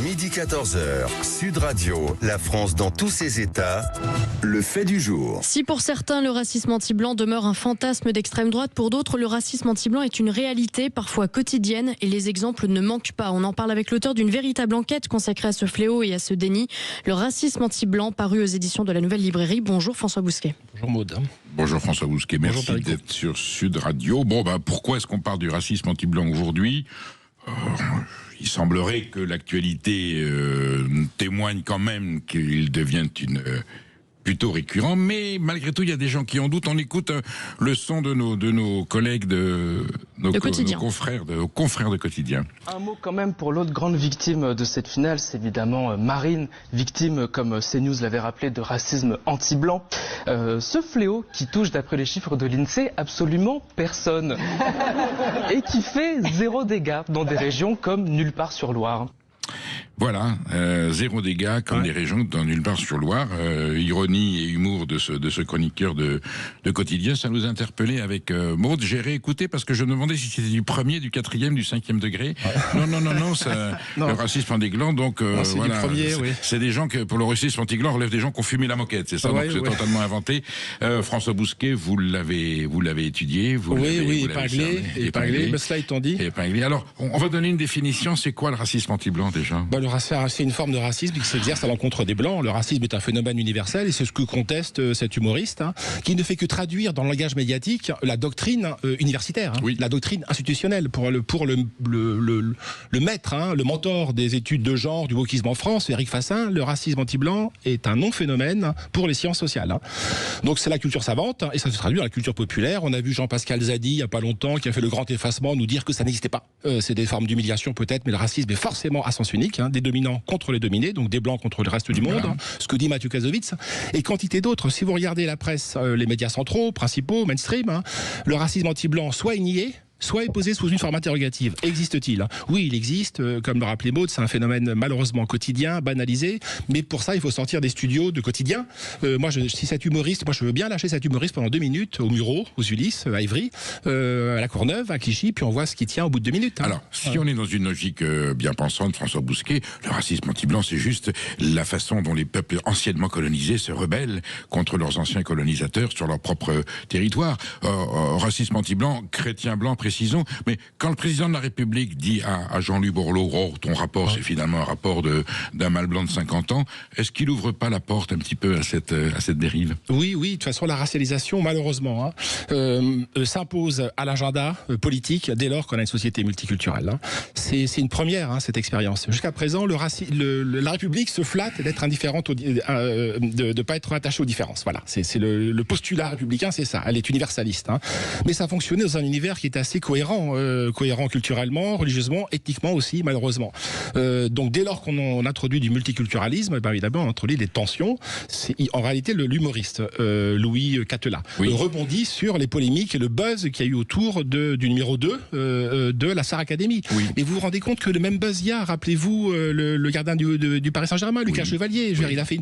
Midi 14h, Sud Radio, la France dans tous ses états, le fait du jour. Si pour certains le racisme anti-blanc demeure un fantasme d'extrême droite, pour d'autres le racisme anti-blanc est une réalité parfois quotidienne et les exemples ne manquent pas. On en parle avec l'auteur d'une véritable enquête consacrée à ce fléau et à ce déni, le racisme anti-blanc, paru aux éditions de la Nouvelle Librairie. Bonjour François Bousquet. Bonjour Maud. Bonjour François Bousquet, merci d'être sur Sud Radio. Pourquoi est-ce qu'on parle du racisme anti-blanc aujourd'hui ? Il semblerait que l'actualité témoigne quand même qu'il devienne plutôt récurrent, mais malgré tout, il y a des gens qui en doutent. On écoute le son de nos collègues, nos confrères de Quotidien. Un mot quand même pour l'autre grande victime de cette finale, c'est évidemment Marine, victime, comme CNews l'avait rappelé, de racisme anti-blanc. Ce fléau qui touche, d'après les chiffres de l'INSEE, absolument personne. Et qui fait 0 dégâts dans des régions comme Nulle part sur Loire. Voilà, 0 dégâts comme des régions dans Nulle part sur Loire. Ironie et humour de ce chroniqueur de Quotidien, ça nous a interpellé avec Maud. J'ai réécouté parce que je me demandais si c'était du 1er, du 4e, du 5e degré. Non, ça, le racisme anti-blanc, donc c'est voilà. Du premier, oui. C'est des gens que, pour le racisme anti-blanc, relève des gens qui ont fumé la moquette, c'est ça, donc c'est totalement inventé. François Bousquet, vous l'avez étudié, épinglé, mais cela étant dit. Épinglé. Alors, on va donner une définition, c'est quoi le racisme anti-blanc déjà ? C'est une forme de racisme qui s'exerce à l'encontre des Blancs. Le racisme est un phénomène universel et c'est ce que conteste cet humoriste, qui ne fait que traduire dans le langage médiatique la doctrine universitaire, la doctrine institutionnelle pour le maître, le mentor des études de genre du wokisme en France, Éric Fassin. Le racisme anti-blanc est un non-phénomène pour les sciences sociales. Donc c'est la culture savante et ça se traduit dans la culture populaire. On a vu Jean-Pascal Zadi il n'y a pas longtemps qui a fait le grand effacement nous dire que ça n'existait pas. C'est des formes d'humiliation peut-être, mais le racisme est forcément à sens unique. Des dominants contre les dominés, donc des blancs contre le reste du monde, ce que dit Mathieu Kassovitz, et quantité d'autres. Si vous regardez la presse, les médias centraux, principaux, mainstream, le racisme anti-blanc soit est nié, soit est posé sous une forme interrogative. Existe-t-il ? Oui, il existe, comme le rappelait Maud, c'est un phénomène malheureusement quotidien, banalisé, mais pour ça, il faut sortir des studios de Quotidien. Si cet humoriste, je veux bien lâcher cet humoriste pendant 2 minutes au Mureau, aux Ulysses, à Ivry, à la Courneuve, à Clichy, puis on voit ce qui tient au bout de 2 minutes. Alors, si on est dans une logique bien pensante, François Bousquet, le racisme anti-blanc, c'est juste la façon dont les peuples anciennement colonisés se rebellent contre leurs anciens colonisateurs sur leur propre territoire. Racisme anti-blanc, chrétien blanc, précisons, mais quand le président de la République dit à Jean-Louis Borloo, ton rapport c'est finalement un rapport d'un mâle blanc de 50 ans, est-ce qu'il ouvre pas la porte un petit peu à cette dérive ? Oui, de toute façon la racialisation malheureusement s'impose à l'agenda politique dès lors qu'on a une société multiculturelle. C'est une première cette expérience. Jusqu'à présent la République se flatte d'être indifférente, de pas être attachée aux différences. Voilà, c'est le postulat républicain, c'est ça. Elle est universaliste, mais ça fonctionnait dans un univers qui est assez cohérent culturellement, religieusement, ethniquement aussi, malheureusement. Donc dès lors qu'on introduit du multiculturalisme, évidemment on introduit des tensions. En réalité, l'humoriste Louis Catelat rebondit sur les polémiques et le buzz qu'il y a eu autour du numéro 2 de la Star Academy. Et vous vous rendez compte que le même buzz il y a, rappelez-vous le gardien du Paris Saint-Germain, Lucas Chevalier,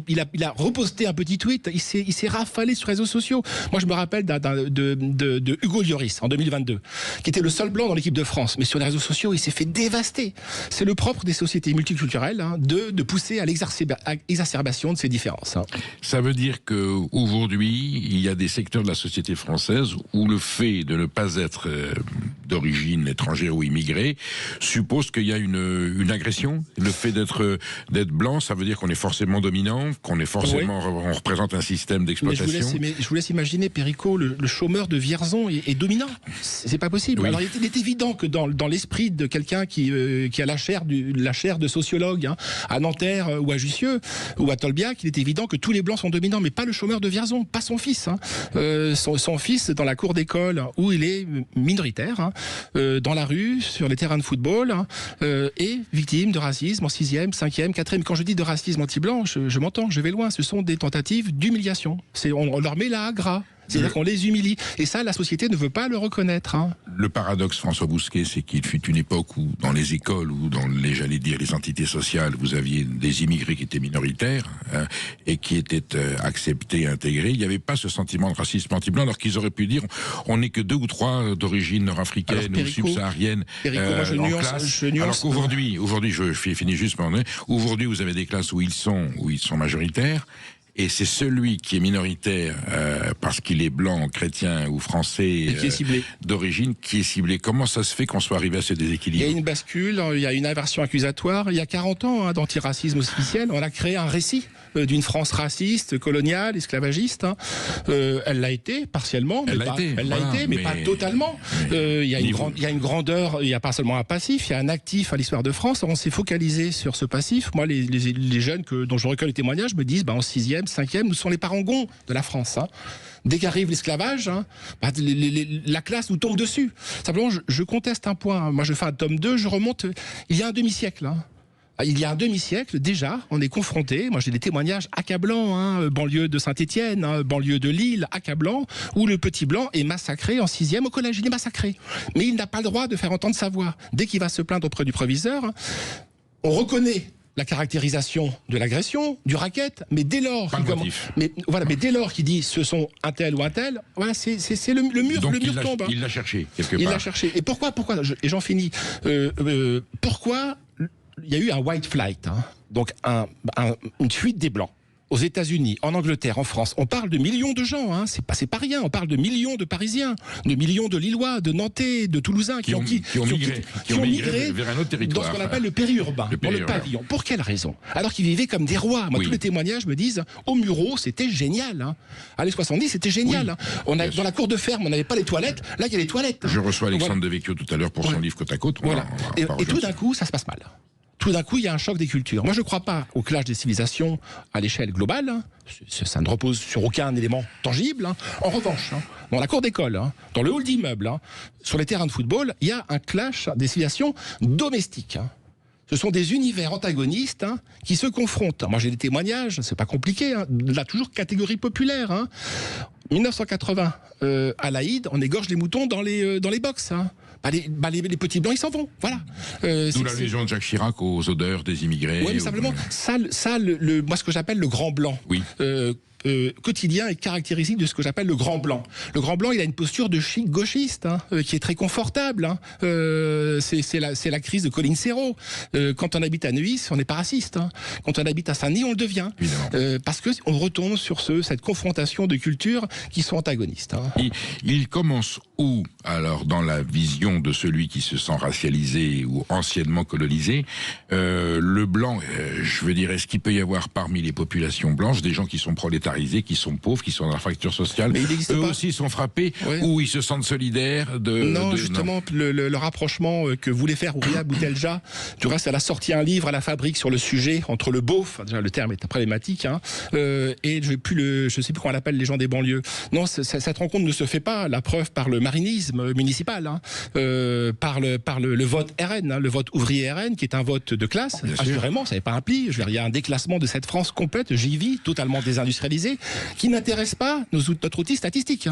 il a reposté un petit tweet, il s'est rafalé sur les réseaux sociaux. Moi je me rappelle de Hugo Lloris en 2022, qui était le seul blanc dans l'équipe de France, mais sur les réseaux sociaux il s'est fait dévaster. C'est le propre des sociétés multiculturelles de pousser à l'exacerbation de ces différences. Ça veut dire qu'aujourd'hui il y a des secteurs de la société française où le fait de ne pas être d'origine étrangère ou immigrée suppose qu'il y a une agression. Le fait d'être blanc, ça veut dire qu'on est forcément dominant, qu'on est forcément on représente un système d'exploitation. Mais je vous laisse imaginer, Perico, le chômeur de Vierzon est dominant. C'est pas possible. Alors il est évident que dans l'esprit de quelqu'un qui a la chaire de sociologue à Nanterre ou à Jussieu ou à Tolbiac, il est évident que tous les blancs sont dominants, mais pas le chômeur de Vierzon, pas son fils. Son fils dans la cour d'école où il est minoritaire, dans la rue, sur les terrains de football, est victime de racisme en 6e, 5e, 4e. Quand je dis de racisme anti-blanc, je m'entends, je vais loin. Ce sont des tentatives d'humiliation. On leur met là à gras. C'est-à-dire qu'on les humilie. Et ça, la société ne veut pas le reconnaître. Hein. Le paradoxe, François Bousquet, c'est qu'il fut une époque où, dans les écoles ou dans les entités sociales, vous aviez des immigrés qui étaient minoritaires et qui étaient acceptés, intégrés. Il n'y avait pas ce sentiment de racisme anti-blanc, alors qu'ils auraient pu dire on n'est que 2 ou 3 d'origine nord-africaine ou subsaharienne moi je nuance. Alors qu'aujourd'hui, je finis juste par aujourd'hui, vous avez des classes où ils sont majoritaires. Et c'est celui qui est minoritaire parce qu'il est blanc, chrétien ou français d'origine qui est ciblé. Comment ça se fait qu'on soit arrivé à ce déséquilibre ? Il y a une bascule, il y a une inversion accusatoire. Il y a 40 ans d'antiracisme officiel, on a créé un récit d'une France raciste, coloniale, esclavagiste. Elle l'a été partiellement, mais pas totalement. Il y a une grandeur, il n'y a pas seulement un passif, il y a un actif à l'histoire de France. On s'est focalisé sur ce passif. Moi, les jeunes dont je recueille les témoignages me disent en 6e, 5e, nous sont les parangons de la France. Dès qu'arrive l'esclavage, la classe nous tombe dessus. Simplement, je conteste un point. Moi, je fais un tome 2, je remonte il y a un demi-siècle. Il y a un demi-siècle, déjà, on est confronté, moi j'ai des témoignages accablants, banlieue de Saint-Étienne, banlieue de Lille, accablant, où le petit blanc est massacré en 6e au collège, il est massacré. Mais il n'a pas le droit de faire entendre sa voix. Dès qu'il va se plaindre auprès du proviseur, on reconnaît la caractérisation de l'agression, du racket, mais dès lors qu'il dit ce sont un tel ou un tel, voilà, c'est le mur, donc le mur tombe. Il l'a cherché quelque part. Il l'a cherché. Et pourquoi et j'en finis. Pourquoi il y a eu un white flight, donc une fuite des blancs aux États-Unis, en Angleterre, en France. On parle de millions de gens, c'est pas rien. On parle de millions de Parisiens, de millions de Lillois, de Nantais, de Toulousains qui ont migré vers un autre territoire. Dans ce qu'on appelle le périurbain, dans le pavillon. Pour quelle raison ? Alors qu'ils vivaient comme des rois. Moi, tous les témoignages me disent, au Mureau, c'était génial. À les 70, c'était génial. Dans la cour de ferme, on n'avait pas les toilettes. Là, il y a les toilettes. Je reçois Alexandre Devecchio tout à l'heure pour son livre Côte à Côte. Et tout d'un coup, ça se passe mal. Tout d'un coup, il y a un choc des cultures. Moi, je ne crois pas au clash des civilisations à l'échelle globale. Ça ne repose sur aucun élément tangible. En revanche, dans la cour d'école, dans le hall d'immeuble, sur les terrains de football, il y a un clash des civilisations domestiques. Ce sont des univers antagonistes qui se confrontent. Moi, j'ai des témoignages, c'est pas compliqué. Là, toujours catégorie populaire. 1980, à l'Aïd, on égorge les moutons dans les box. Les petits blancs, ils s'en vont. Voilà. D'où l'allusion de Jacques Chirac aux odeurs des immigrés. Oui, mais simplement, moi, ce que j'appelle le grand blanc. Oui. Quotidien est caractéristique de ce que j'appelle le grand blanc. Le grand blanc, il a une posture de chic gauchiste qui est très confortable. C'est la crise de Colin Serrault. Quand on habite à Neuilly, on n'est pas raciste. Quand on habite à Saint-Denis, on le devient. Parce qu'on retombe sur cette confrontation de cultures qui sont antagonistes. Il commence où, alors, dans la vision de celui qui se sent racialisé ou anciennement colonisé, le blanc, je veux dire, est-ce qu'il peut y avoir parmi les populations blanches des gens qui sont prolétarisés, qui sont pauvres, qui sont dans la fracture sociale, eux aussi sont frappés, ou ils se sentent solidaires justement, le rapprochement que voulait faire Ouria Boutelja, du reste, elle a sorti un livre à la Fabrique sur le sujet, entre le beauf, déjà le terme est problématique, et je sais plus comment on appelle les gens des banlieues. Non, cette rencontre ne se fait pas, la preuve par le marinisme municipal, par le vote RN, le vote ouvrier RN, qui est un vote de classe, assurément, ça n'est pas un pli, il y a un déclassement de cette France complète, j'y vis, totalement désindustrialisée, qui n'intéresse pas notre outil statistique.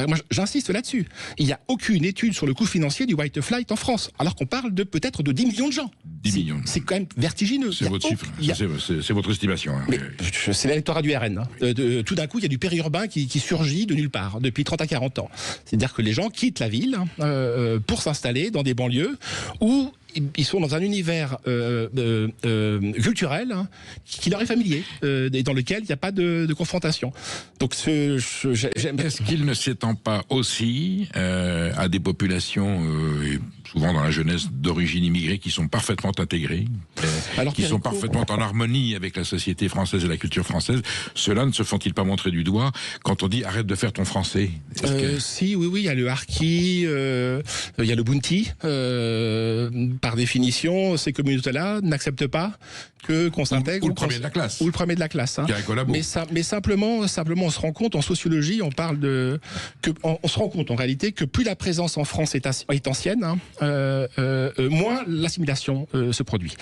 Moi, j'insiste là-dessus. Il n'y a aucune étude sur le coût financier du white flight en France, alors qu'on parle peut-être de 10 millions de gens. 10 millions. C'est quand même vertigineux. C'est votre chiffre, c'est votre estimation. C'est l'électorat du RN. Tout d'un coup, il y a du périurbain qui surgit de nulle part, depuis 30 à 40 ans. C'est-à-dire que les gens quittent la ville pour s'installer dans des banlieues où ils sont dans un univers culturel qui leur est familier et dans lequel il n'y a pas de confrontation. Donc, est-ce qu'il ne s'étend pas aussi à des populations, souvent dans la jeunesse d'origine immigrée, qui sont parfaitement intégrées, qui sont parfaitement en harmonie avec la société française et la culture française? Ceux-là ne se font-ils pas montrer du doigt quand on dit arrête de faire ton français? Si, oui, il y a le harki, il y a le bunti. Par définition, ces communautés-là n'acceptent pas qu'on s'intègre. Ou le premier de la classe. Ou le premier de la classe. Mais simplement, on se rend compte, en sociologie, on se rend compte en réalité que plus la présence en France est ancienne, moins l'assimilation se produit.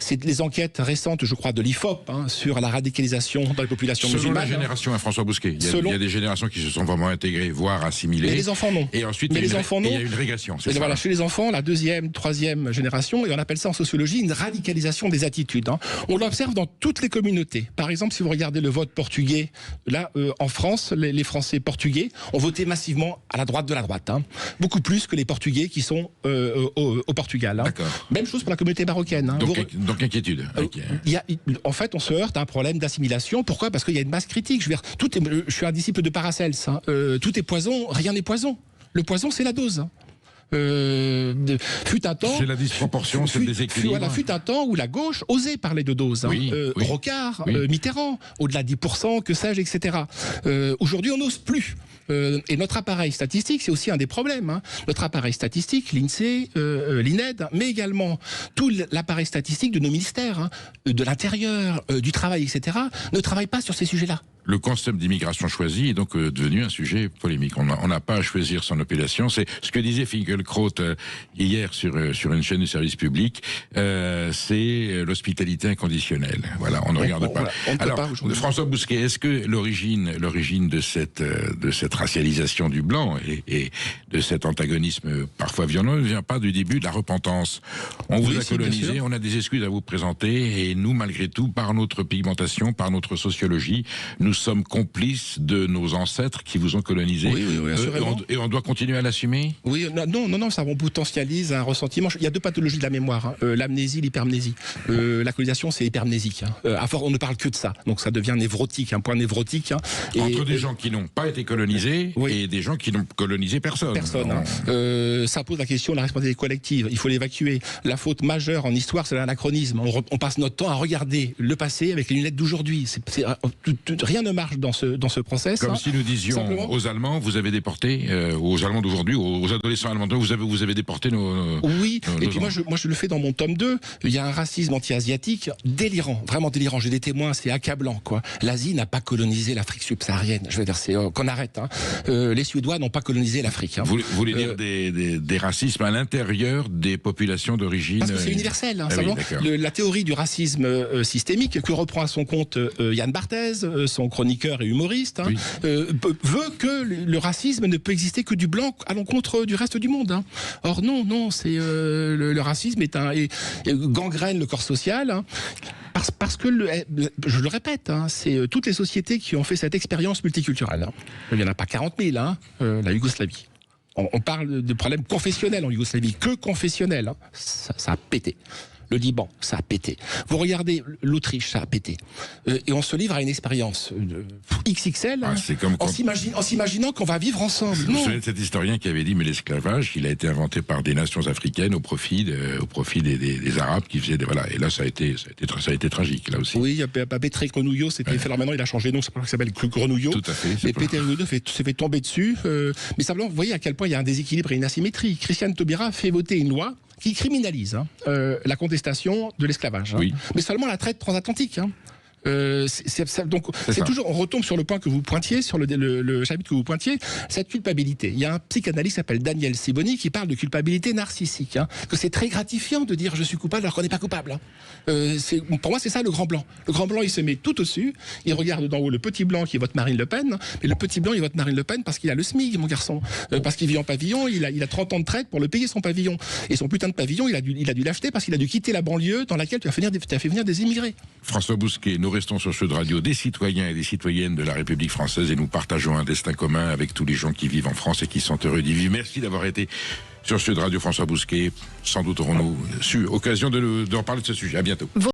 c'est les enquêtes récentes, je crois, de l'IFOP sur la radicalisation dans les populations musulmanes. Selon la génération, François Bousquet, il y a des générations qui se sont vraiment intégrées, voire assimilées. Mais les enfants, non. Et ensuite, il y a une régression. Voilà, chez les enfants, la deuxième, troisième génération, et on appelle ça en sociologie une radicalisation des attitudes. On l'observe dans toutes les communautés. Par exemple, si vous regardez le vote portugais, là, en France, les Français portugais ont voté massivement à la droite de la droite. Beaucoup plus que les Portugais qui sont au Portugal. Même chose pour la communauté marocaine. Donc inquiétude. En fait, on se heurte à un problème d'assimilation. Pourquoi ? Parce qu'il y a une masse critique. Je suis un disciple de Paracels. Tout est poison, rien n'est poison. Le poison, c'est la dose. Fut un temps. C'est la disproportion, c'est le déséquilibre. Fut un temps où la gauche osait parler de dose. Rocard, Mitterrand, au-delà de 10%, que sais-je, etc. Aujourd'hui, on n'ose plus. Et notre appareil statistique, c'est aussi un des problèmes. Notre appareil statistique, l'INSEE, l'INED, mais également tout l'appareil statistique de nos ministères, de l'Intérieur, du Travail, etc., ne travaille pas sur ces sujets-là. Le concept d'immigration choisie est donc devenu un sujet polémique. On n'a pas à choisir son appellation. C'est ce que disait Finkielkraut hier sur une chaîne de service public. C'est l'hospitalité inconditionnelle. Voilà, on ne regarde pas. Alors, François Bousquet, est-ce que l'origine de cette racialisation du blanc et de cet antagonisme parfois violent ne vient pas du début de la repentance? On vous a colonisé, on a des excuses à vous présenter, et nous, malgré tout, par notre pigmentation, par notre sociologie, nous sommes complices de nos ancêtres qui vous ont colonisé. Oui, assurément. Et on doit continuer à l'assumer? Oui, non, ça on potentialise un ressentiment. Il y a deux pathologies de la mémoire, l'amnésie, l'hypermnésie. La colonisation, c'est hypermnésique. À force, on ne parle que de ça, donc ça devient névrotique, un point névrotique. Entre des gens qui n'ont pas été colonisés et des gens qui n'ont colonisé personne. Ça pose la question de la responsabilité collective. Il faut l'évacuer. La faute majeure en histoire, c'est l'anachronisme. On passe notre temps à regarder le passé avec les lunettes d'aujourd'hui. Rien ne marche dans ce process. Comme si nous disions simplement aux Allemands, vous avez déporté, aux Allemands d'aujourd'hui, aux adolescents allemands, vous avez déporté nos... Oui, et puis moi je le fais dans mon tome 2. Il y a un racisme anti-asiatique délirant, vraiment délirant. J'ai des témoins, c'est accablant, quoi. L'Asie n'a pas colonisé l'Afrique subsaharienne. Je veux dire, c'est qu'on arrête. Les Suédois n'ont pas colonisé l'Afrique. Vous voulez dire des racismes à l'intérieur des populations d'origine... Parce que c'est universel. La théorie du racisme systémique que reprend à son compte Yann Barthès, son chroniqueur et humoriste, veut que le racisme ne peut exister que du blanc à l'encontre du reste du monde. Or non, c'est le racisme gangrène le corps social. Parce que, je le répète, c'est toutes les sociétés qui ont fait cette expérience multiculturelle. Il n'y en a pas 40 000, la Yougoslavie. On parle de problèmes confessionnels en Yougoslavie, que confessionnels. Ça a pété. Le Liban, ça a pété. Vous regardez l'Autriche, ça a pété. Et on se livre à une expérience XXL, en s'imaginant qu'on va vivre ensemble. Vous vous souvenez de cet historien qui avait dit, mais l'esclavage, il a été inventé par des nations africaines au profit des Arabes qui faisaient et là, ça a été tragique, là aussi. Oui, il y a Pétré Grenouillot, c'était fait, alors maintenant il a changé de nom, c'est pas qu'il s'appelle Grenouillot. Tout à fait. Mais Pétré Grenouillot s'est fait tomber dessus. Mais simplement, vous voyez à quel point il y a un déséquilibre et une asymétrie. Christiane Taubira fait voter une loi qui criminalise la contestation de l'esclavage. Mais seulement la traite transatlantique. Donc c'est toujours, on retombe sur le point que vous pointiez, sur le chapitre que vous pointiez, cette culpabilité. Il y a un psychanalyste qui s'appelle Daniel Siboni qui parle de culpabilité narcissique, que c'est très gratifiant de dire je suis coupable alors qu'on n'est pas coupable. Pour moi c'est ça le grand blanc. Le grand blanc il se met tout au-dessus, il regarde d'en haut le petit blanc qui vote Marine Le Pen, mais le petit blanc il vote Marine Le Pen parce qu'il a le SMIC, mon garçon, parce qu'il vit en pavillon, il a 30 ans de traite pour le payer son pavillon, et son putain de pavillon il a dû l'acheter parce qu'il a dû quitter la banlieue dans laquelle tu as fait venir des immigrés. François Bousquet, nous restons sur Sud Radio, des citoyens et des citoyennes de la République française, et nous partageons un destin commun avec tous les gens qui vivent en France et qui sont heureux d'y vivre. Merci d'avoir été sur Sud Radio, François Bousquet. Sans doute aurons-nous occasion d'en parler de ce sujet. À bientôt.